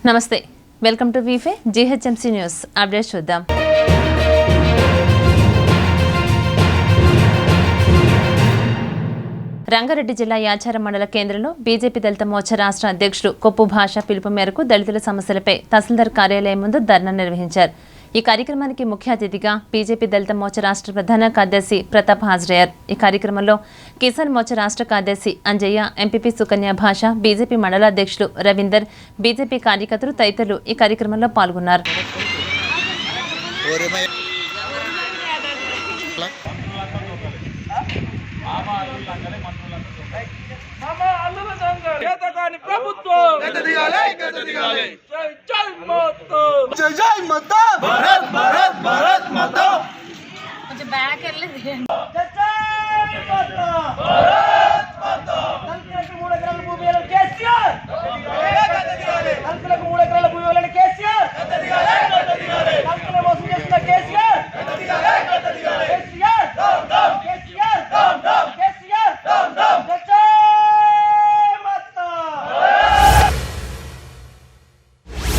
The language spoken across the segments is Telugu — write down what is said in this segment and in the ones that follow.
నమస్తే, వెల్కమ్ టు వీఫే జీహెచ్ఎంసీ న్యూస్ అప్డేట్ చూద్దాం. రంగారెడ్డి జిల్లా యాచారం మండల కేంద్రంలో బీజేపీ దళిత మోర్చా రాష్ట్ర అధ్యక్షుడు కొప్పు భాష పిలుపు మేరకు దళితుల సమస్యలపై తహసీల్దార్ కార్యాలయం ముందు ధర్నా నిర్వహించారు. ఈ కార్యక్రమానికి ముఖ్య అతిథిగా బీజేపీ దళిత మోర్చా రాష్ట్ర ప్రధాన కార్యదర్శి ప్రతాప్ హాజరయ్యారు. ఈ కార్యక్రమంలో కిసాన్ మోర్చా రాష్ట్ర కార్యదర్శి అంజయ్య, ఎంపీపీ సుకన్య భాష, బీజేపీ మండల అధ్యక్షులు రవీందర్, బీజేపీ కార్యకర్తలు తదితరులు ఈ కార్యక్రమంలో పాల్గొన్నారు.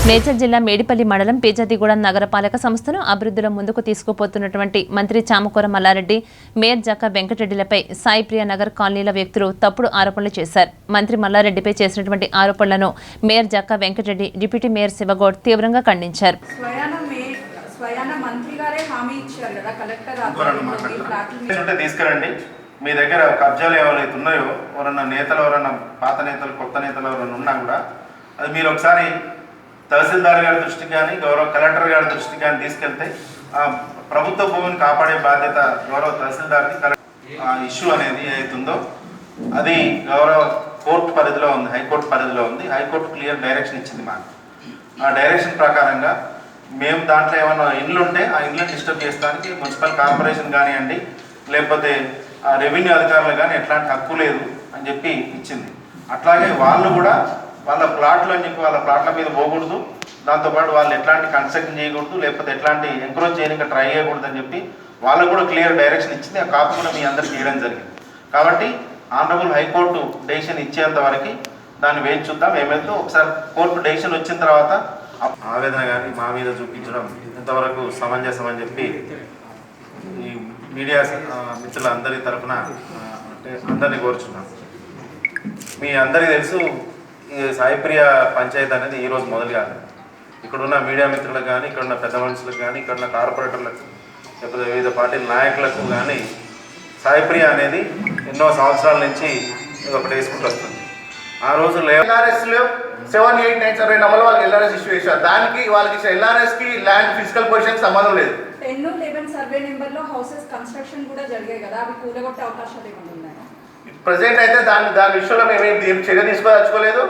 మేడ్చల్ జిల్లా మేడిపల్లి మండలం పేజాదిగూడెం నగరపాలక సంస్థను అభివృద్ధిలో ముందుకు తీసుకుపోతున్నటువంటి మంత్రి చామకూర మల్లారెడ్డి, మేయర్ జక్క వెంకటరెడ్డిలపై సాయిప్రియ నగర్ కాలనీల వ్యక్తులు తప్పుడు ఆరోపణలు చేశారు. మంత్రి మల్లారెడ్డిపై చేసినటువంటి ఆరోపణలను mayor Jakka Venkatareddy, deputy mayor Shivagoud తీవ్రంగా ఖండించారు. మీ దగ్గర కబ్జాలు ఎవరైతే ఉన్నాయో, ఎవరన్నా నేతలు, ఎవరన్నా పాత నేతలు, కొత్త నేతలు ఎవరైనా ఉన్నా కూడా అది మీరు ఒకసారి తహసీల్దార్ గారి దృష్టికి కానీ, గౌరవ కలెక్టర్ గారి దృష్టికి కానీ తీసుకెళ్తే ప్రభుత్వ భూమిని కాపాడే బాధ్యత గౌరవ తహసీల్దార్కి. ఇష్యూ అనేది ఏదైతుందో అది గౌరవ కోర్టు పరిధిలో ఉంది, హైకోర్టు పరిధిలో ఉంది. హైకోర్టు క్లియర్ డైరెక్షన్ ఇచ్చింది మాకు. ఆ డైరెక్షన్ ప్రకారంగా మేము దాంట్లో ఏమైనా ఇండ్లు ఉంటే ఆ ఇండ్లను డిస్టర్బ్ చేస్తానికి మున్సిపల్ కార్పొరేషన్ కానివ్వండి, లేకపోతే రెవెన్యూ అధికారులు కానీ ఎట్లాంటి హక్కు లేదు అని చెప్పి ఇచ్చింది. అట్లాగే వాళ్ళు కూడా వాళ్ళ ప్లాట్లు అని చెప్పి వాళ్ళ ప్లాట్ల మీద పోకూడదు, దాంతోపాటు వాళ్ళు ఎట్లాంటి కన్స్ట్రక్షన్ చేయకూడదు, లేకపోతే ఎట్లాంటి ఎంకరేజ్ చేయడానికి ట్రై చేయకూడదు అని చెప్పి వాళ్ళకు కూడా క్లియర్ డైరెక్షన్ ఇచ్చింది. ఆ కాపీ కూడా మీ అందరికీ ఇవ్వడం జరిగింది. కాబట్టి ఆనరబుల్ హైకోర్టు డెసిషన్ ఇచ్చేంత వరకు దాన్ని వేచి చూద్దాం. ఏమైతే ఒకసారి కోర్టు డెసిషన్ వచ్చిన తర్వాత ఆవేదన కానీ మా మీద చూపించడం ఇంతవరకు సమంజసం అని చెప్పి ఈ మీడియా మిత్రులందరి తరఫున అంటే అందరినీ కోరుచున్నాం. మీ అందరికీ తెలుసు, ఈ సాయిప్రియ పంచాయతీ అనేది ఈరోజు మొదలు కాదు. ఇక్కడున్న మీడియా మిత్రులకు కానీ, ఇక్కడున్న పెద్ద మనుషులకు కానీ, ఇక్కడున్న కార్పొరేటర్లకు, లేకపోతే వివిధ పార్టీల నాయకులకు కానీ సాయిప్రియ అనేది ఎన్నో సంవత్సరాల నుంచి ఒకటి వేసుకుంటూ వస్తుంది. ఆ రోజు ఎల్ఆర్ఎస్లో 7, 8, 9 సర్వే నెంబర్లో వాళ్ళకి ఎల్ఆర్ఎస్ ఇష్యూ చేశారు. దానికి వాళ్ళకి ఎల్ఆర్ఎస్కి ల్యాండ్ ఫిజికల్ పొజిషన్ సంబంధం లేదు. 10, 11 సర్వే నెంబర్లో హౌసెస్ కన్స్ట్రక్షన్ కూడా జరిగాయి కదా, అవి కూలగొట్టే అవకాశాలు ఏమైనా ఉన్నాయా? ప్రెసెంట్ అయితే దాని విషయంలో మేము ఏం చర్య తీసుకోదలుచుకోలేదు.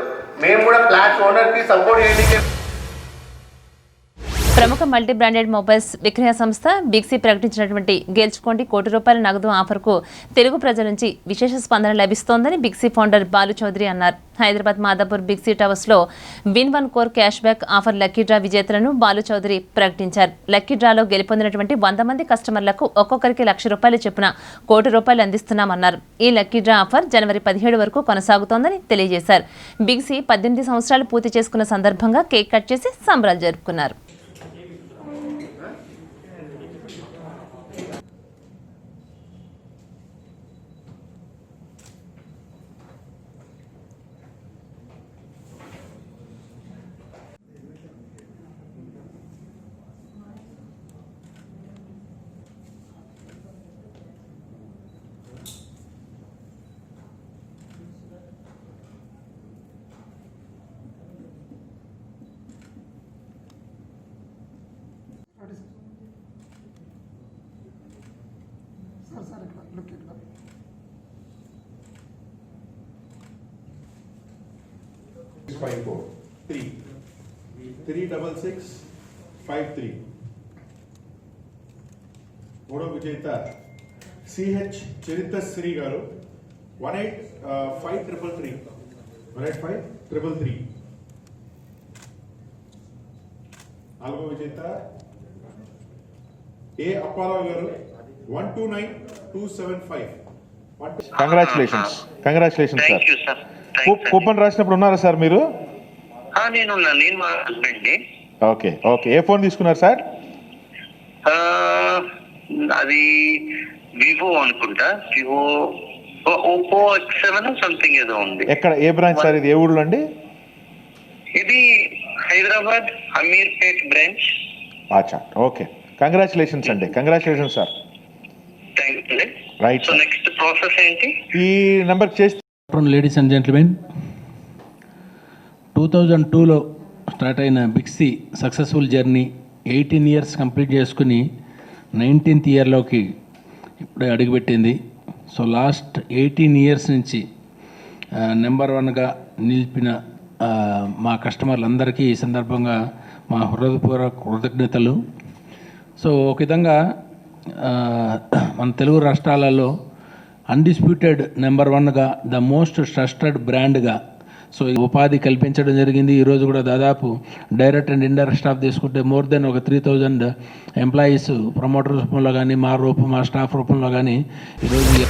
మేము కూడా ఫ్లాట్ ఓనర్కి సపోర్ట్ చేయడానికి. ప్రముఖ మల్టీ బ్రాండెడ్ మొబైల్స్ విక్రయ సంస్థ బిగ్సీ ప్రకటించినటువంటి గెలుచుకోండి ₹1,00,00,000 నగదు ఆఫర్కు తెలుగు ప్రజల నుంచి విశేష స్పందన లభిస్తోందని బిగ్సీ ఫౌండర్ బాలు చౌదరి అన్నారు. హైదరాబాద్ మాదాపూర్ బిగ్సీ టవర్స్లో win 1 crore cash back offer lucky draw విజేతలను బాలు చౌదరి ప్రకటించారు. లక్కీ డ్రాలో గెలుపొందినటువంటి 100 మంది కస్టమర్లకు ఒక్కొక్కరికి ₹1,00,000 చొప్పున ₹1,00,00,000 అందిస్తున్నామన్నారు. ఈ లక్కీ డ్రా ఆఫర్ జనవరి 17 వరకు కొనసాగుతోందని తెలియజేశారు. బిగ్సీ 18 సంవత్సరాలు పూర్తి చేసుకున్న సందర్భంగా కేక్ కట్ చేసి సంబరాలు జరుపుకున్నారు. Look at that. 54 3 36653. మూడో విజేత సిహెచ్ చరిత్ర శ్రీ గారు 18533 18533. నాలుగో విజేత ఏ అప్పారావు గారు 129275. Congratulations sir. కూపన్ రాసినప్పుడు ఉన్నారా సార్ మీరు? నేను మా హస్బెండ్. ఓకే ఓకే, ఏ ఫోన్ తీసుకున్నారు సార్? అది వివో అనుకుంటా, వివో ఓపో X7 సంథింగ్ ఏదో ఉంది. ఎక్కడ, ఏ బ్రాంచ్ సార్ ఇది, ఏ ఊళ్ళో అండి? ఇది హైదరాబాద్ అమీర్పేట్ బ్రాంచ్. అచ్చా, ఓకే, కంగ్రాచులేషన్స్ అండి, congratulations sir. Thank you. Right. So next process ఏంటి? ఈ నెంబర్ చేస్తే లేడీస్ అండ్ జెంట్మెన్, 2002లో స్టార్ట్ అయిన బిక్సీ సక్సెస్ఫుల్ జర్నీ 18 ఇయర్స్ కంప్లీట్ చేసుకుని 19th ఇయర్లోకి ఇప్పుడే అడుగుపెట్టింది. సో లాస్ట్ 18 ఇయర్స్ నుంచి నెంబర్ 1గా నిలిపిన మా కస్టమర్లందరికీ ఈ సందర్భంగా మా హృదయపూర్వక కృతజ్ఞతలు. సో ఒక విధంగా మన తెలుగు రాష్ట్రాలలో అన్డిస్ప్యూటెడ్ నెంబర్ 1గా, ద మోస్ట్ ట్రస్టెడ్ బ్రాండ్గా సో ఉపాధి కల్పించడం జరిగింది. ఈరోజు కూడా దాదాపు డైరెక్ట్ అండ్ ఇండైరెక్ట్ స్టాఫ్ తీసుకుంటే మోర్ దెన్ ఒక 3000 ఎంప్లాయీస్ ప్రమోటర్ రూపంలో కానీ, మా స్టాఫ్ రూపంలో కానీ ఈరోజు.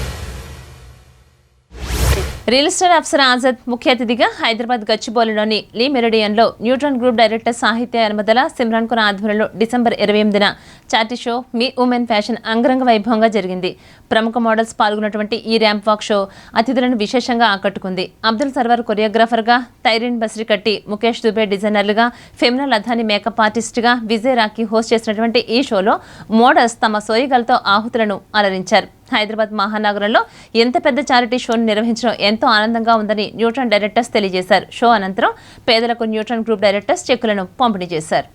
రియల్ ఎస్టేట్ అఫ్సర్ ఆజాద్ ముఖ్య అతిథిగా హైదరాబాద్ గచ్చిబౌలిలోని లీ మెరిడియన్లో న్యూట్రాన్ గ్రూప్ డైరెక్టర్ సాహిత్య అనుమతుల సిమ్రాన్ ఖాన్ ఆధ్వర్యంలో డిసెంబర్ 28న charity show me women fashion అంగరంగ వైభవంగా జరిగింది. ప్రముఖ మోడల్స్ పాల్గొన్నటువంటి ఈ ర్యాంప్ వాక్ షో అతిథులను విశేషంగా ఆకట్టుకుంది. అబ్దుల్ సర్వర్ కొరియోగ్రాఫర్గా, తైరిన్ బస్రికట్టి, ముఖేష్ దుబే డిజైనర్లుగా, ఫెమినా లథాని మేకప్ ఆర్టిస్ట్గా, విజయ్ రాఖీ హోస్ట్ చేసినటువంటి ఈ షోలో మోడల్స్ తమ సోయగాలతో ఆహుతులను అలరించారు. హైదరాబాద్ మహానగరంలో ఎంత పెద్ద చారిటీ షోను నిర్వహించడం ఎంతో ఆనందంగా ఉందని న్యూట్రాన్ డైరెక్టర్స్ తెలియజేశారు. షో అనంతరం పేదలకు న్యూట్రాన్ గ్రూప్ డైరెక్టర్స్ చెక్కులను పంపిణీ చేశారు.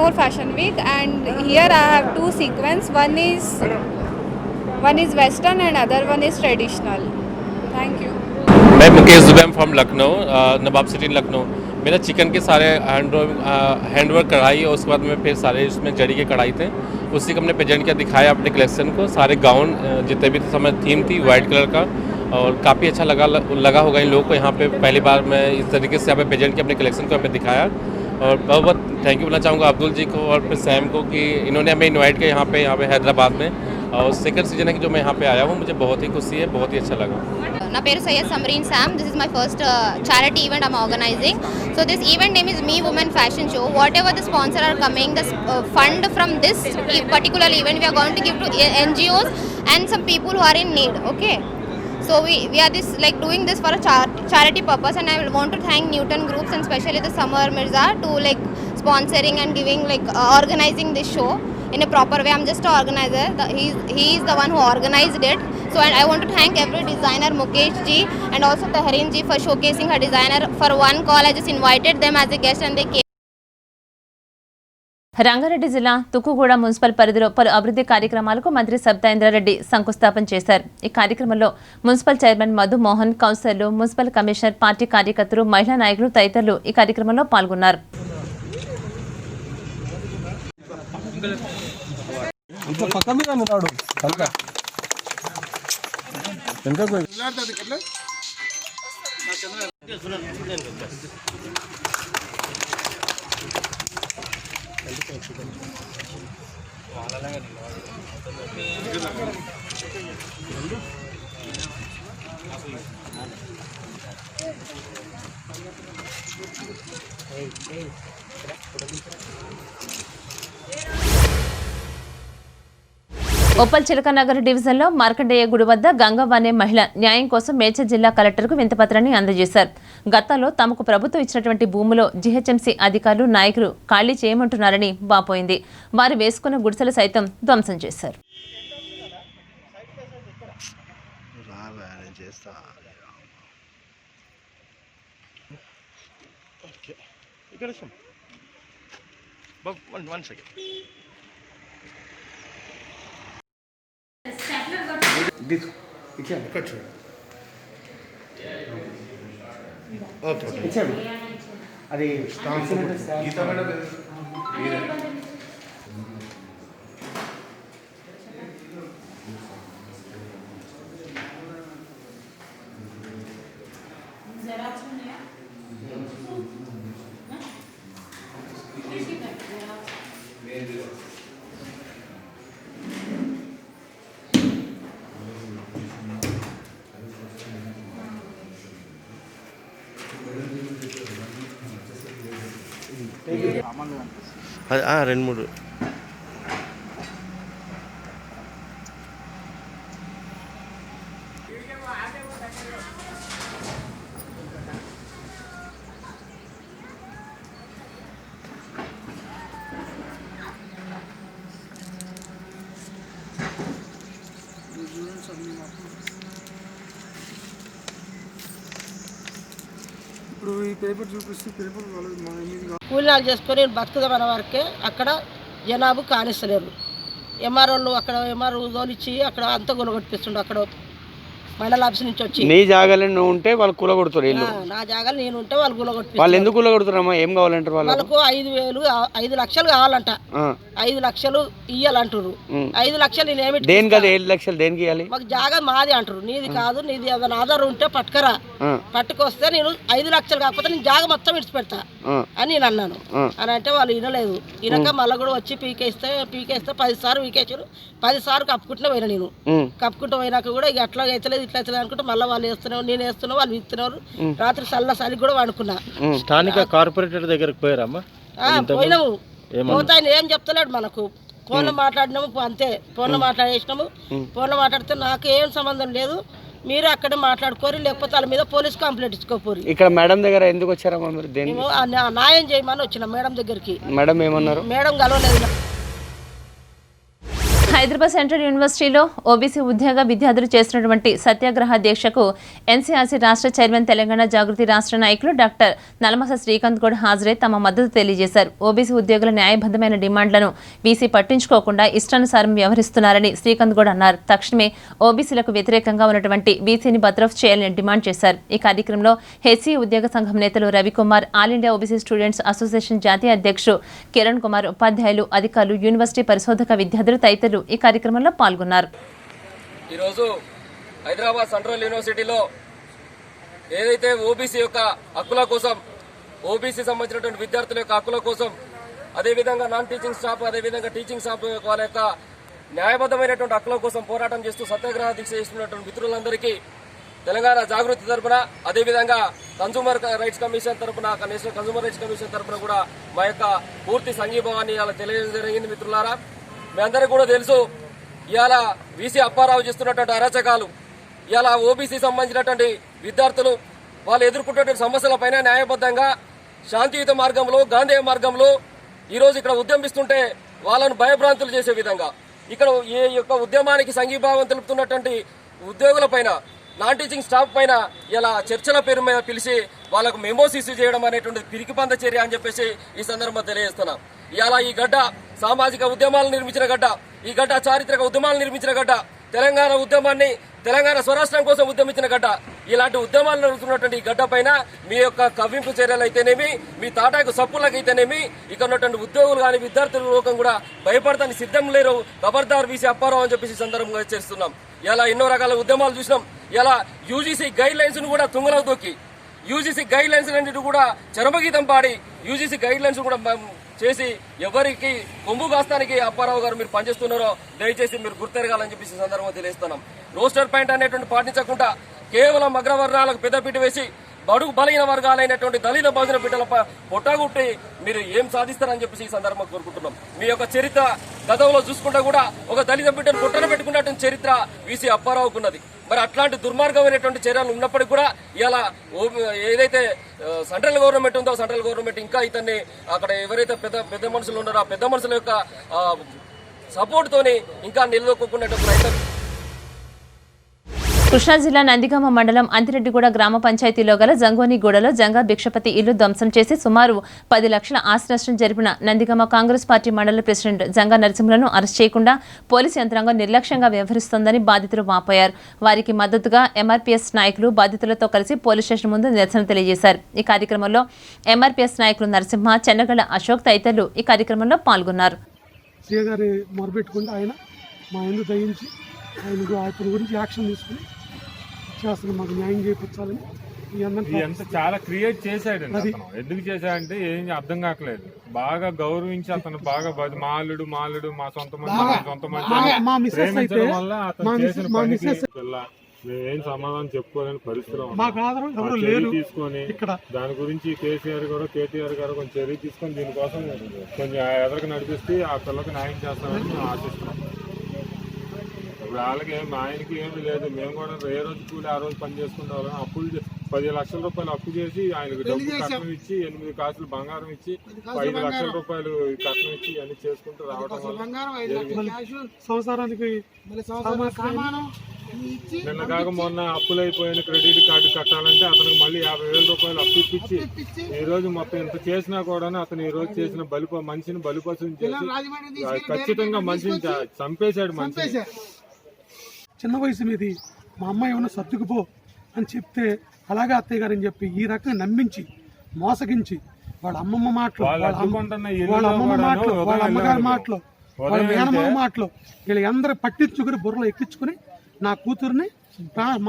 more fashion week, and here I have two sequins. One is western and other one is traditional. Thank you. मैं Mukesh Dubey from Lucknow, Nawab city Lucknow. मेरा चिकन के सारे हैंडवर्क कढ़ाई और उसके बाद में फिर सारे इसमें जड़ी के कढ़ाई थे, उसी को हमने प्रेजेंट किया, दिखाया अपने कलेक्शन को। सारे गाउन जितने भी समय थीम थी वाइट कलर का, और काफ़ी अच्छा लगा होगा इन लोगों को। यहाँ पे पहली बार मैं इस तरीके से यहाँ पे प्रेजेंट किया, अपने कलेक्शन को यहाँ पे दिखाया। और बहुत बहुत थैंक यू बोलना चाहूँगा अब्दुल जी को और फिर सैम को कि इन्होंने हमें इनवाइट किया यहाँ पे हैदराबाद में। और सेकंड सीजन है कि जो मैं यहाँ पे आया हूँ, मुझे बहुत ही खुशी है, बहुत ही अच्छा लगा। నా పేరు Syed Samreen Sam. This is my first charity event I'm organising. So this event name is me women fashion show. Whatever the sponsor are coming, the fund from this particular event we are going to give to NGOs and some people who are in need. Okay, so we are this like doing this for a charity purpose, and I want to thank Newton Groups and especially the Samar Mirza to like sponsoring and giving like organizing this show in a proper way. I'm just an organizer. He is the one who organized it. So and I want to thank every designer, Mukesh ji and also Tahreen ji for showcasing her designer. For one call, I just invited them as a guest and they came. Rangareddy జిల్లా తుక్కుగూడ మున్సిపల్ పరిధిలో పలు అభివృద్ధి కార్యక్రమాలకు మంత్రి సబితా ఇంద్రారెడ్డి శంకుస్థాపన చేశారు. ఈ కార్యక్రమంలో మున్సిపల్ చైర్మన్ మధు మోహన్, కౌన్సిలర్లు, మున్సిపల్ కమిషనర్, పార్టీ కార్యకర్తలు, మహిళా నాయకులు తదితరులు ఈ కార్యక్రమంలో పాల్గొన్నారు. ఉప్పల్ చిలకనగర్ డివిజన్లో మార్కండేయ గుడి వద్ద గంగవ్వ అనే మహిళ న్యాయం కోసం మేడ్చల్ జిల్లా కలెక్టర్కు వింతపత్రాన్ని అందజేశారు. గతంలో తమకు ప్రభుత్వం ఇచ్చినటువంటి భూములో జీహెచ్ఎంసీ అధికారులు నాయకులు ఖాళీ చేయమంటున్నారని వాపోయింది. వారు వేసుకున్న గుడిసెలు సైతం ధ్వంసం చేశారు. అది రెండు మూడు ఇప్పుడు ఈ పేపర్ చూపిస్తే పేపర్ కూలినాలు చేసుకొని బతుకుదామన్న వరకే అక్కడ జనాభా కానిస్తలేరు. ఎంఆర్ఓలు అక్కడ ఎంఆర్ఓ తోలిచ్చి అక్కడ అంతా కూలగొట్టిస్తుండ్రు. అక్కడ మండల ఆఫీస్ నుంచి వచ్చి నీ జాగాలో నువ్వు ఉంటే వాళ్ళు కూలగొడుతారు. నా జాగాలో నేను ఉంటే వాళ్ళు కూలగొట్టి వాళ్ళు ఎందుకు కూలగొడుతున్నారమ్మా? ఏం కావాలంటారు? వాళ్ళకు 5 లక్షలు కావాలంట. 5 లక్షలు ఇయ్యాలంటారు. 5 లక్షలు నేను ఏమి దేనికి? 5 లక్షలు దేనికి ఇవ్వాలి? మాకు జాగా మాది అంటారు. నీది కాదు, నీది ఏదైనా ఆధారం ఉంటే పట్టుకరా, పట్టుకొస్తే నేను 5 లక్షలు కాకపోతే నేను జాగా మొత్తం విడిచిపెడతా అని నేను అన్నాను. అని అంటే వాళ్ళు వినలేదు. వినక మళ్ళీ కూడా వచ్చి పీకేస్తే 10 సార్లు పీకేసారు. 10 సార్లు కప్పుకుంటూనే పోయినా నేను. కప్పుకుంటూ పోయినాక కూడా ఇక అట్లా అవుతలేదు ఇట్లా అవుతలేదు అనుకుంటే మళ్ళీ వాళ్ళు వేస్తున్నారు, నేను వేస్తున్నా, వాళ్ళు ఇస్తున్నారు. రాత్రి చల్లి కూడా వండుకున్నా. స్థానిక కార్పొరేటర్ దగ్గరకు పోయారమ్మా? పోయినాము. పోతే ఆయన ఏం చెప్తలేడు మనకు. ఫోన్లో మాట్లాడినాము అంతే. ఫోన్లో మాట్లాడేసినాము. ఫోన్లో మాట్లాడితే నాకు ఏం సంబంధం లేదు, మీరు అక్కడే మాట్లాడుకోరు, లేకపోతే వాళ్ళ మీద పోలీస్ కంప్లైంట్ ఇచ్చుకోపోరు. ఇక్కడ మేడం దగ్గర ఎందుకు వచ్చారమ్మా మీరు? న్యాయం చేయమని వచ్చిన మేడం దగ్గరికి. మేడం ఏమన్నారు? మేడం కలవలేదు. హైదరాబాద్ సెంట్రల్ యూనివర్సిటీలో ఓబీసీ ఉద్యోగ విద్యార్థులు చేసినటువంటి సత్యాగ్రహ దీక్షకు ఎన్సీఆర్సీ రాష్ట్ర చైర్మన్, తెలంగాణ జాగృతి రాష్ట్ర నాయకులు డాక్టర్ నలమస శ్రీకాంత్ గౌడ్ హాజరై తమ మద్దతు తెలియజేశారు. ఓబీసీ ఉద్యోగుల న్యాయబద్ధమైన డిమాండ్లను బీసీ పట్టించుకోకుండా ఇష్టానుసారం వ్యవహరిస్తున్నారని శ్రీకాంత్ గౌడ్ అన్నారు. తక్షణమే ఓబీసీలకు వ్యతిరేకంగా ఉన్నటువంటి బీసీని బర్తరఫ్ చేయాలని డిమాండ్ చేశారు. ఈ కార్యక్రమంలో హెచ్సీ ఉద్యోగ సంఘం నేతలు Ravikumar, all India OBC students association జాతీయ అధ్యక్షుడు కిరణ్ కుమార్, ఉపాధ్యాయులు, అధికారులు, యూనివర్సిటీ పరిశోధక విద్యార్థులు తదితరులు ఈ కార్యక్రమంలో పాల్గొన్నారు. ఈరోజు హైదరాబాద్ సెంట్రల్ యూనివర్సిటీలో ఏదైతే ఓబీసీ యొక్క హక్కుల కోసం, ఓబీసీ సంబంధించినటువంటి విద్యార్థుల యొక్క హక్కుల కోసం, అదేవిధంగా నాన్ టీచింగ్ స్టాఫ్, అదేవిధంగా టీచింగ్ స్టాఫ్ వాళ్ళ యొక్క న్యాయబద్ధమైనటువంటి హక్కుల కోసం పోరాటం చేస్తూ సత్యాగ్రహ దీక్ష చేస్తున్నటువంటి మిత్రులందరికీ తెలంగాణ జాగృతి తరఫున, అదేవిధంగా కన్సూమర్ రైట్స్ కమిషన్ తరఫున, నేషనల్ కన్సూమర్ రైట్స్ కమిషన్ తరఫున కూడా మా యొక్క పూర్తి సంఘీభావాన్ని ఇలా తెలియజేయడం జరిగింది. మిత్రులారా, మీ అందరికీ కూడా తెలుసు, ఇవాళ వీసీ అప్పారావు చేస్తున్నటువంటి అరాచకాలు, ఇవాళ ఓబీసీ సంబంధించినటువంటి విద్యార్థులు వాళ్ళు ఎదుర్కొంటున్న సమస్యలపైన న్యాయబద్ధంగా శాంతియుత మార్గంలో, గాంధేయ మార్గంలో ఈరోజు ఇక్కడ ఉద్యమిస్తుంటే వాళ్ళను భయభ్రాంతులు చేసే విధంగా ఇక్కడ ఈ యొక్క ఉద్యమానికి సంఘీభావం తెలుపుతున్నటువంటి ఉద్యోగుల పైన, నాన్ టీచింగ్ స్టాఫ్ పైన ఇలా చర్చల పేరు మీద పిలిచి వాళ్ళకు మెమోస్ ఇష్యూ చేయడం అనేటువంటి పిరికిపంద చర్య అని చెప్పేసి ఈ సందర్భంగా తెలియజేస్తున్నాం. ఇలా ఈ గడ్డ సామాజిక ఉద్యమాలు నిర్మించిన గడ్డ, ఈ గడ్డ చారిత్రక ఉద్యమాలు నిర్మించిన గడ్డ, తెలంగాణ ఉద్యమాన్ని, తెలంగాణ స్వరాష్ట్రం కోసం ఉద్యమించిన గడ్డ. ఇలాంటి ఉద్యమాలు నడుస్తున్నటువంటి ఈ గడ్డ పైన మీ యొక్క కవ్వింపు చర్యలు అయితేనేమి, మీ తాటాకు సప్పులకు అయితేనేమి, ఇక్కడ ఉన్నటువంటి ఉద్యోగులు కానీ విద్యార్థుల లోకం కూడా భయపడతానికి సిద్ధం లేరు. ఖబర్దార్ వీసీ అప్పారావు అని చెప్పేసి సందర్భంగా చేస్తున్నాం. ఇలా ఎన్నో రకాల ఉద్యమాలు చూసినాం. ఇలా యూజీసీ గైడ్ లైన్స్ ను కూడా తుంగలో తొక్కి, యూజీసీ గైడ్ లైన్స్ అన్నింటి కూడా చరమగీతం పాడి, యూజీసీ గైడ్ లైన్స్ కూడా చేసి ఎవరికి కొమ్ము కాస్తానికి అప్పారావు గారు మీరు పనిచేస్తున్నారో దయచేసి మీరు గుర్తెరగాలని చెప్పేసి ఈ సందర్భంగా తెలియజేస్తున్నాం. రోస్టర్ పాయింట్ అనేటువంటి పాటించకుండా కేవలం అగ్రవర్ణాలకు పెద్దపీట వేసి బడుగు బలహీన వర్గాలైనటువంటి దళిత బహుజన బిడ్డల పొట్టగుట్టి మీరు ఏం సాధిస్తారని చెప్పేసి ఈ సందర్భంగా కోరుకుంటున్నాం. మీ యొక్క చరిత్ర గతంలో చూసుకుంటా కూడా ఒక దళిత బిడ్డను పొట్టన పెట్టుకున్నటువంటి చరిత్ర వీసీ అప్పారావుకు ఉన్నది. మరి అట్లాంటి దుర్మార్గమైనటువంటి చర్యలు ఉన్నప్పటికీ కూడా ఇలా ఏదైతే సెంట్రల్ గవర్నమెంట్ ఉందో సెంట్రల్ గవర్నమెంట్ ఇంకా ఇతన్ని అక్కడ ఎవరైతే పెద్ద మనుషులు ఉన్నారో ఆ పెద్ద మనుషుల యొక్క సపోర్ట్ తోని ఇంకా నిలదొక్కున్నటువంటి ప్రయత్నం. కృష్ణా జిల్లా నందిగామ మండలం అంతిరెడ్డిగూడ గ్రామ పంచాయతీలో గల జంగోనిగూడలో జంగా భిక్షపతి ఇల్లు ధ్వంసం చేసి సుమారు 10 లక్షల ఆస్తి నష్టం జరిపిన నందిగామ కాంగ్రెస్ పార్టీ మండల ప్రెసిడెంట్ జంగా నరసింహులను అరెస్ట్ చేయకుండా పోలీసు యంత్రాంగం నిర్లక్ష్యంగా వ్యవహరిస్తోందని బాధితులు వాపోయారు. వారికి మద్దతుగా ఎంఆర్పీఎస్ నాయకులు బాధితులతో కలిసి పోలీస్ స్టేషన్ ముందు నిరసన తెలియజేశారు. ఈ కార్యక్రమంలో ఎంఆర్పీఎస్ నాయకులు నరసింహ, చెన్నగల అశోక్ తదితరులు ఈ కార్యక్రమంలో పాల్గొన్నారు. గురించి యాక్షన్ తీసుకుని చేస్తున్నా, మాకు న్యాయం చేయించాలని ఎంత చాలా క్రియేట్ చేశాడు. ఎందుకు చేశాడంటే ఏం అర్థం కావట్లేదు. బాగా గౌరవించి అతను బాగా మాలుడు మా సొంత మంచి ప్రేమించడం వల్ల అతను చేసిన పనికి మేమేం సమాధానం చెప్పుకోలేని పరిస్థితిలో తీసుకొని దాని గురించి కేటీఆర్ గారు కొంచెం చర్య తీసుకొని దీనికోసం కొంచెం ఎదరికి నడిపిస్తే ఆ పిల్లకి న్యాయం చేస్తామని మేము ఆశిస్తున్నాం. వాళ్ళకి ఆయనకి ఏమీ లేదు. మేము కూడా ఏ రోజు కూలి ఆ రోజు పని చేసుకునే వాళ్ళం. అప్పులు 10 లక్షల రూపాయలు అప్పు చేసి ఆయనకు డబ్బు కట్నం ఇచ్చి 8 కాసులు బంగారం ఇచ్చి 5 లక్షల రూపాయలు కట్నం ఇచ్చి అన్ని చేసుకుంటూ రావడం నిన్న కాక మొన్న అప్పులైపోయిన క్రెడిట్ కార్డు కట్టాలంటే అతనికి మళ్ళీ 50,000 రూపాయలు అప్పు ఇప్పించి ఈ రోజు మొత్తం ఇంత చేసినా కూడా అతను ఈ రోజు చేసిన మనిషిని బలిపశుని చేసి ఖచ్చితంగా మనిషిని చంపేశాడు. మనిషి చిన్న వయసు మీది మా అమ్మాయి ఏమన్నా సర్దుకుపో అని చెప్తే అలాగే అత్తయ్య గారు అని చెప్పి ఈ రకంగా నమ్మించి మోసగించి వాళ్ళ అమ్మమ్మ మాటలు, వాళ్ళ అమ్మమ్మ మాటలు, వాళ్ళ అమ్మగారి మాటలు, వాళ్ళ మేనమ్మ మాటలు వీళ్ళు అందరూ పట్టించుకుని బుర్రలో ఎక్కించుకుని నా కూతుర్ని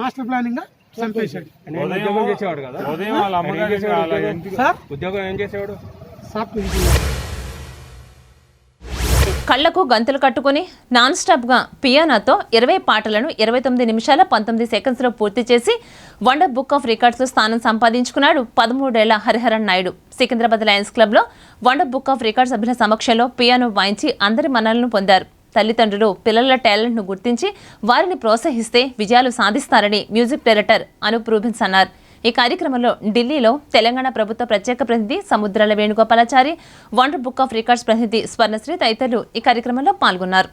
మాస్టర్ ప్లానింగ్ గా చంపేశాడు. ఉద్యోగం ఏం చేసేవాడు? Software engineer. కళ్లకు గంతులు కట్టుకుని నాన్ స్టాప్గా పియానోతో 20 పాటలను 29 నిమిషాల 19 సెకండ్స్లో పూర్తి చేసి వరల్డ్ బుక్ ఆఫ్ రికార్డ్స్లో స్థానం సంపాదించుకున్నాడు 13 ఏళ్ల హరిహరన్ నాయుడు. సికింద్రాబాద్ లయన్స్ క్లబ్లో వరల్డ్ బుక్ ఆఫ్ రికార్డ్ సభ్యుల సమక్షంలో పియానో వాయించి అందరి మన్ననలను పొందారు. తల్లిదండ్రులు పిల్లల టాలెంట్ను గుర్తించి వారిని ప్రోత్సహిస్తే విజయాలు సాధిస్తారని మ్యూజిక్ డైరెక్టర్ అనూప్ రూబిన్స్ అన్నారు. ఈ కార్యక్రమంలో ఢిల్లీలో తెలంగాణ ప్రభుత్వ ప్రత్యేక ప్రతినిధి Samudrala Venugopalachari, world book of records ప్రతినిధి స్వర్ణశ్రీ తదితరులు ఈ కార్యక్రమంలో పాల్గొన్నారు.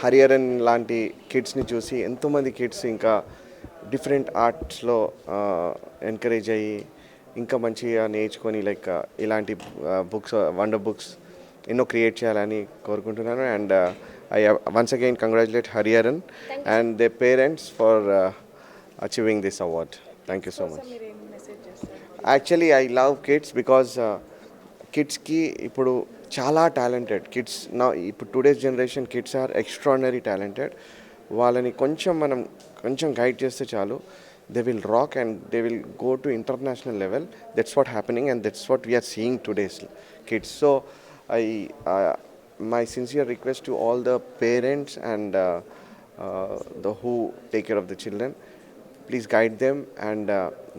హరిహరన్ లాంటి కిడ్స్ని చూసి ఎంతోమంది కిడ్స్ ఇంకా డిఫరెంట్ ఆర్ట్స్లో ఎంకరేజ్ అయ్యి ఇంకా మంచిగా నేర్చుకొని లైక్ ఇలాంటి బుక్స్ వండర్ బుక్స్ ఎన్నో క్రియేట్ చేయాలని కోరుకుంటున్నాను. And I once again congratulate Hariharan and they parents for achieving this award. Thank you so much. Actually I love kids because కిడ్స్కి ఇప్పుడు చాలా టాలెంటెడ్ కిడ్స్ నా ఇప్పుడు today's generation kids are extraordinary talented. వాళ్ళని మనం కొంచెం గైడ్ చేస్తే చాలు, they will rock and they will go to international level. That's what happening and that's what we are seeing today's kids. So my sincere request to all the parents and the who take care of the children, please guide them and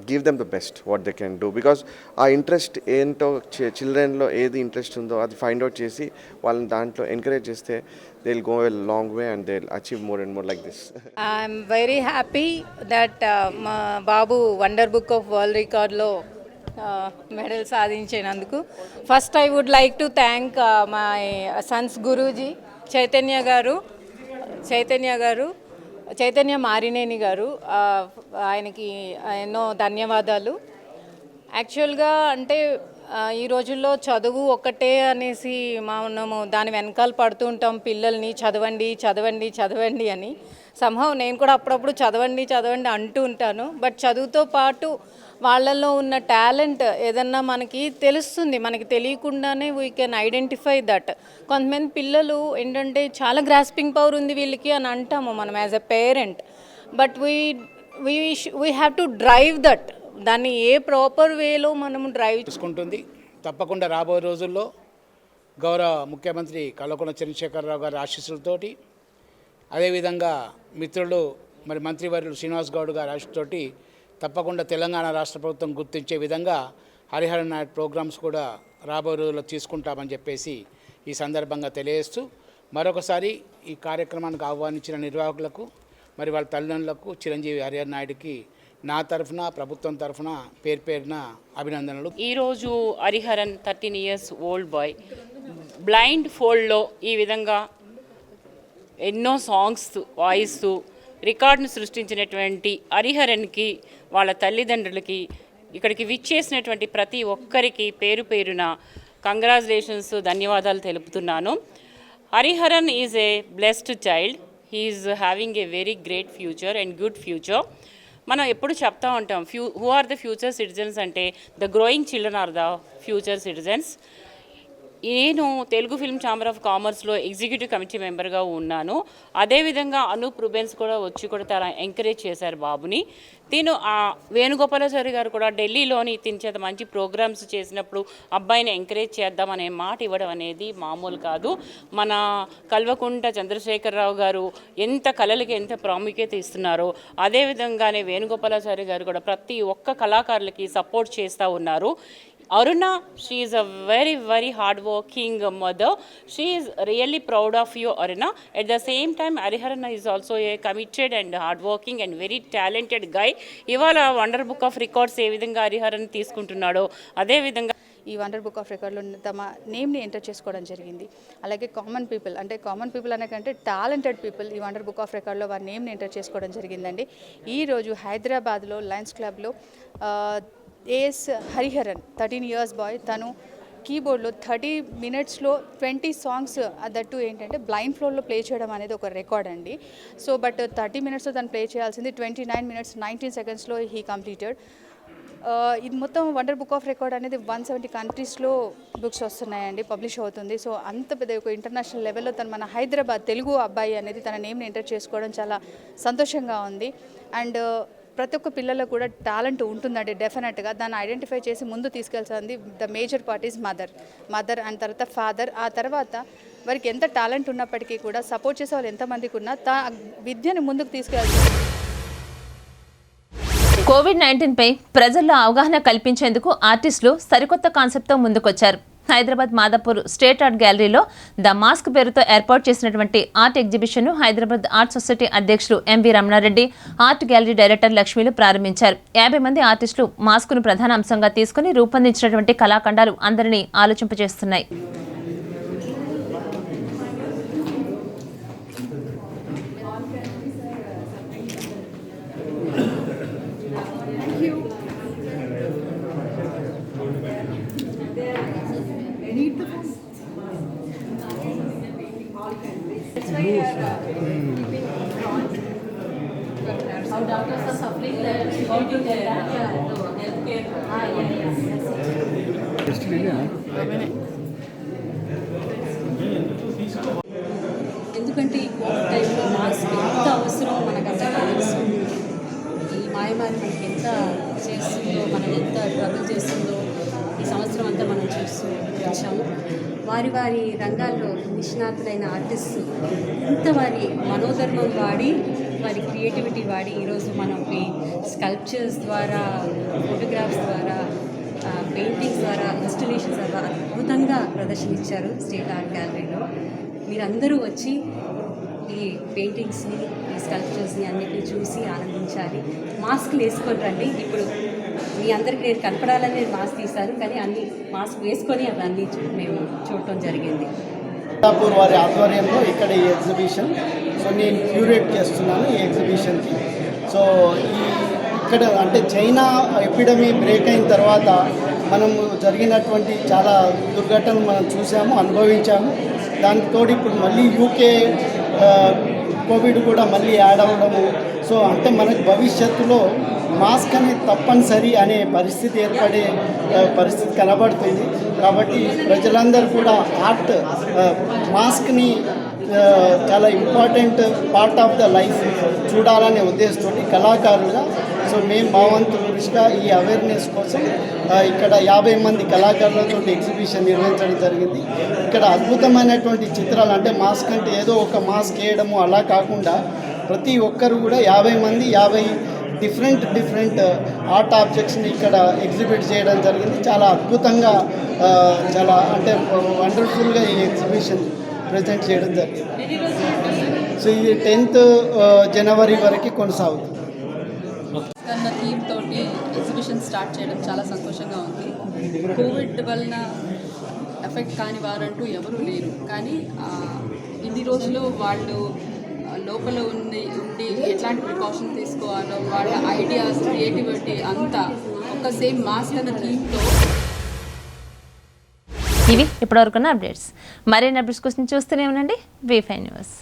give them the best what they can do. Because ఆ ఇంట్రెస్ట్ ఏంటో చిల్డ్రన్లో ఏది ఇంట్రెస్ట్ ఉందో అది ఫైండ్ అవుట్ చేసి వాళ్ళని దాంట్లో ఎంకరేజ్ చేస్తే they will go a long way and they will achieve more and more like this. I'm very happy that మా బాబు వండర్ బుక్ ఆఫ్ వరల్డ్ రికార్డ్లో మెడల్ సాధించినందుకు. First I would like to thank my sons Guruji Chaitanya Marineni గారు. ఆయనకి ఎన్నో ధన్యవాదాలు. యాక్చువల్గా అంటే ఈ రోజుల్లో చదువు ఒక్కటే అనేసి మనము దాని వెనకాల పడుతూ ఉంటాం, పిల్లల్ని చదవండి చదవండి చదవండి అని. సంహవ్ నేను కూడా అప్పుడప్పుడు చదవండి చదవండి అంటూ ఉంటాను. బట్ చదువుతో పాటు వాళ్ళల్లో ఉన్న టాలెంట్ ఏదన్నా మనకి తెలుస్తుంది, మనకి తెలియకుండానే వీ కెన్ ఐడెంటిఫై దట్. కొంతమంది పిల్లలు ఏంటంటే చాలా గ్రాస్పింగ్ పవర్ ఉంది వీళ్ళకి అని అంటాము మనం as a parent. But we have to drive that. దాన్ని ఏ ప్రాపర్ వేలో మనము డ్రైవ్ చేసుకుంటుంది. తప్పకుండా రాబోయే రోజుల్లో గౌరవ ముఖ్యమంత్రి కల్వకుంట్ల చంద్రశేఖరరావు గారి ఆశీస్సులతోటి, అదేవిధంగా మిత్రులు మరి మంత్రివర్యులు శ్రీనివాస్ గౌడ్ గారి ఆశీస్సుతోటి తప్పకుండా తెలంగాణ రాష్ట్ర ప్రభుత్వం గుర్తించే విధంగా హరిహరన్ నాయుడు ప్రోగ్రామ్స్ కూడా రాబోయే రోజుల్లో తీసుకుంటామని చెప్పేసి ఈ సందర్భంగా తెలియజేస్తూ, మరొకసారి ఈ కార్యక్రమానికి ఆహ్వానించిన నిర్వాహకులకు మరి వాళ్ళ తల్లిదండ్రులకు చిరంజీవి హరిహరన్ నాయుడుకి నా తరఫున ప్రభుత్వం తరఫున పేరున అభినందనలు. ఈరోజు Hariharan 13 years old boy blind ఫోల్డ్లో ఈ విధంగా ఎన్నో సాంగ్స్ వాయిస్తూ రికార్డును సృష్టించినటువంటి హరిహరన్కి, వాళ్ళ తల్లిదండ్రులకి, ఇక్కడికి విచ్చేసినటువంటి ప్రతి ఒక్కరికి పేరు పేరున కంగ్రాచులేషన్స్, ధన్యవాదాలు తెలుపుతున్నాను. Hariharan is a blessed child. He is having a very great future and good future. మనం ఎప్పుడు చెప్తా ఉంటాం who are the future citizens అంటే the growing children are the future citizens. నేను తెలుగు ఫిల్మ్ ఛాంబర్ ఆఫ్ కామర్స్లో ఎగ్జిక్యూటివ్ కమిటీ మెంబర్గా ఉన్నాను. అదేవిధంగా అనూప్ రూబెన్స్ కూడా వచ్చి కూడా చాలా ఎంకరేజ్ చేశారు బాబుని. తిను వేణుగోపాలాచారి గారు కూడా ఢిల్లీలోని తిని చేత మంచి ప్రోగ్రామ్స్ చేసినప్పుడు అబ్బాయిని ఎంకరేజ్ చేద్దామనే మాట ఇవ్వడం అనేది మామూలు కాదు. మన కల్వకుంట్ల చంద్రశేఖరరావు గారు ఎంత కళలకి ఎంత ప్రాముఖ్యత ఇస్తున్నారో అదేవిధంగానే వేణుగోపాలాచారి గారు కూడా ప్రతి ఒక్క కళాకారులకి సపోర్ట్ చేస్తూ ఉన్నారు. Aruna, she is a very, very hard-working mother. She is really proud of you, Aruna. At the same time, Hariharan is also a committed and hard-working and very talented guy. ఇవాళ వండర్ బుక్ ఆఫ్ రికార్డ్స్ ఏ విధంగా హరిహరన్ తీసుకుంటున్నాడో అదే విధంగా ఈ వండర్ బుక్ ఆఫ్ రికార్డులో తమ నేమ్ని ఎంటర్ చేసుకోవడం జరిగింది. అలాగే కామన్ పీపుల్ అనకంటే టాలెంటెడ్ పీపుల్ ఈ వండర్ బుక్ ఆఫ్ రికార్డులో వారి నేమ్ని ఎంటర్ చేసుకోవడం జరిగిందండి. ఈరోజు హైదరాబాద్లో లయన్స్ క్లబ్లో ఏఎస్ హరిహరన్ 13 years బాయ్, తను కీబోర్డ్లో 30 minutesలో 20 songs దట్టు ఏంటంటే బ్లైండ్ ఫ్లోర్లో ప్లే చేయడం అనేది ఒక రికార్డ్ అండి. సో బట్ 30 minutesలో తను ప్లే చేయాల్సింది 29 minutes 19 secondsలో హీ కంప్లీటెడ్. ఇది మొత్తం వండర్ బుక్ ఆఫ్ రికార్డ్ అనేది 170 countriesలో బుక్స్ వస్తున్నాయండి, పబ్లిష్ అవుతుంది. సో అంత పెద్ద ఒక ఇంటర్నేషనల్ లెవెల్లో తను మన హైదరాబాద్ తెలుగు అబ్బాయి అనేది తన నేమ్ని ఎంటర్ చేసుకోవడం చాలా సంతోషంగా ఉంది. అండ్ ప్రతి ఒక్క పిల్లల్లో కూడా టాలెంట్ ఉంటుందండి డెఫినెట్గా. దాన్ని ఐడెంటిఫై చేసి ముందు తీసుకెళ్తుంది the major part is mother and తర్వాత ఫాదర్. ఆ తర్వాత వారికి ఎంత టాలెంట్ ఉన్నప్పటికీ కూడా సపోర్ట్ చేసే వాళ్ళు ఎంతమందికి ఉన్నా విద్యను ముందుకు తీసుకెళ్తారు. కోవిడ్-19పై ప్రజల్లో అవగాహన కల్పించేందుకు ఆర్టిస్టులు సరికొత్త కాన్సెప్ట్తో ముందుకొచ్చారు. హైదరాబాద్ మాదాపూర్ స్టేట్ ఆర్ట్ గ్యాలరీలో ద మాస్క్ పేరుతో ఏర్పాటు చేసినటువంటి ఆర్ట్ ఎగ్జిబిషన్ను హైదరాబాద్ ఆర్ట్ సొసైటీ అధ్యక్షులు M V Ramanareddy, art gallery director లక్ష్మీలు ప్రారంభించారు. 50 మంది ఆర్టిస్టులు మాస్క్ను ప్రధాన అంశంగా తీసుకుని రూపొందించినటువంటి కళాఖండాలు అందరినీ ఆలోచింపజేస్తున్నాయి. How doctors are suffering that how to get that healthcare. ఎందుకంటే ఈ కోవిడ్ టైంలో మాస్క్ ఎంత అవసరం మనకు అందరికీ తెలుసు. ఈ మాయమారి మనకి ఎంత చేస్తుందో, మనం ఎంత ట్రబుల్ చేస్తుందో ఈ సంవత్సరం అంతా మనం చూస్తూ వచ్చాము. వారి రంగాల్లో నిష్ణాతులైన ఆర్టిస్టు ఎంత వారి మనోధర్మం వాడి వారి క్రియేటివిటీ వాడి ఈరోజు మనం ఈ స్కల్ప్చర్స్ ద్వారా, ఫోటోగ్రాఫ్స్ ద్వారా, పెయింటింగ్స్ ద్వారా, ఇన్స్టలేషన్స్ ద్వారా అద్భుతంగా ప్రదర్శన ఇచ్చారు స్టేట్ ఆర్ట్ గ్యాలరీలో. మీరందరూ వచ్చి ఈ పెయింటింగ్స్ని, ఈ స్కల్ప్చర్స్ని అన్నిటిని చూసి ఆనందించాలి. మాస్క్లు వేసుకొని రండి. ఇప్పుడు మీ అందరికీ నేను కనపడాలని నేను మాస్క్ తీశాను, కానీ అన్ని మాస్క్ వేసుకొని అవన్నీ మేము చూడటం జరిగింది. కొల్లాపూర్ వారి ఆధ్వర్యంలో ఇక్కడ ఈ ఎగ్జిబిషన్, సో నేను క్యూరేట్ చేస్తున్నాను ఈ ఎగ్జిబిషన్కి. సో ఇక్కడ అంటే చైనా ఎపిడమీ బ్రేక్ అయిన తర్వాత మనం జరిగినటువంటి చాలా దుర్ఘటనలు మనం చూసాము, అనుభవించాము. దానికి తోడు ఇప్పుడు మళ్ళీ యూకే కోవిడ్ కూడా మళ్ళీ యాడ్ అవ్వడము. సో అంటే మనకు భవిష్యత్తులో మాస్క్ అనేది తప్పనిసరి అనే పరిస్థితి ఏర్పడే పరిస్థితి కనబడుతుంది. కాబట్టి ప్రజలందరూ కూడా ఆర్ట్ మాస్క్ని చాలా important part of the life చూడాలనే ఉద్దేశంతో కళాకారులుగా సో మేము మా వంతు కృషిగా ఈ అవేర్నెస్ కోసం ఇక్కడ 50 మంది కళాకారులతో ఎగ్జిబిషన్ నిర్వహించడం జరిగింది. ఇక్కడ అద్భుతమైనటువంటి చిత్రాలు, అంటే మాస్క్ అంటే ఏదో ఒక మాస్క్ వేయడము అలా కాకుండా ప్రతి ఒక్కరు కూడా 50 మంది 50 డిఫరెంట్ ఆర్ట్ ఆబ్జెక్ట్స్ని ఇక్కడ ఎగ్జిబిట్ చేయడం జరిగింది. చాలా అద్భుతంగా, చాలా అంటే వండర్ఫుల్గా ఈ ఎగ్జిబిషన్ ప్రజెంట్ చేయడం జరిగింది. సో ఈ 10th జనవరి వరకు కొనసాగుతుంది. అన్న థీమ్ తోటి ఎగ్జిబిషన్ స్టార్ట్ చేయడం చాలా సంతోషంగా ఉంది. కోవిడ్ వలన ఎఫెక్ట్ కాని వారంటూ ఎవరూ లేరు, కానీ ఇన్ని రోజులు వాళ్ళు లోపల ఉండి ఎట్లాంటి ప్రికాషన్ తీసుకోవాలో వాళ్ళ ఐడియాస్, క్రియేటివిటీ అంతా ఒక సేమ్ మాస్క్ అన్న థీమ్తో. ఇవి ఇప్పటివరకున్న అప్డేట్స్. మరిన్ని అప్డేట్స్ కోసం చూస్తూనే ఉండండి V5 న్యూస్.